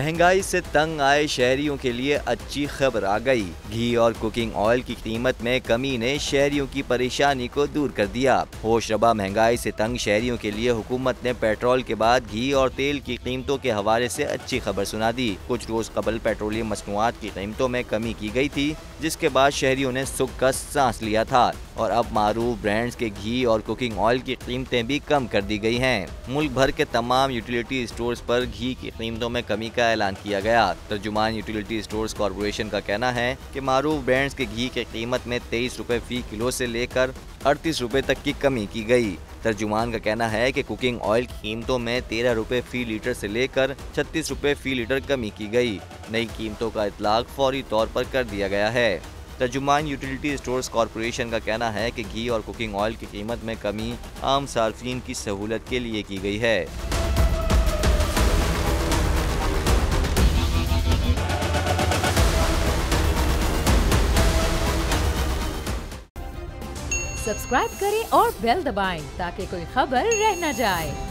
महंगाई से तंग आए शहरियों के लिए अच्छी खबर आ गई। घी और कुकिंग ऑयल की कीमत में कमी ने शहरियों की परेशानी को दूर कर दिया। होशरबा महंगाई से तंग शहरियों के लिए हुकूमत ने पेट्रोल के बाद घी और तेल की कीमतों के हवाले से अच्छी खबर सुना दी। कुछ रोज कबल पेट्रोलियम मसनूआत की कीमतों में कमी की गई थी, जिसके बाद शहरियों ने सुख का सांस लिया था और अब मारूफ ब्रांड्स के घी और कुकिंग ऑयल की कीमतें भी कम कर दी गई हैं। मुल्क भर के तमाम यूटिलिटी स्टोर्स पर घी की कीमतों में कमी का ऐलान किया गया। तर्जुमान यूटिलिटी स्टोर्स कॉरपोरेशन का कहना है कि मारूफ ब्रांड्स के घी की कीमत में 23 रुपए फी किलो से लेकर 38 रुपए तक की कमी की गई। तर्जुमान का कहना है कि कुकिंग ऑयल की कीमतों में 13 रुपए फी लीटर से लेकर 36 रुपए फी लीटर कमी की गई। नई कीमतों का इतलाक फौरी तौर पर कर दिया गया है। तर्जुमान यूटिलिटी स्टोर्स कॉरपोरेशन का कहना है कि घी और कुकिंग ऑयल की कीमत में कमी आम सार्फिन की सहूलत के लिए की गई है। सब्सक्राइब करें और बेल दबाएं ताकि कोई खबर रह न जाए।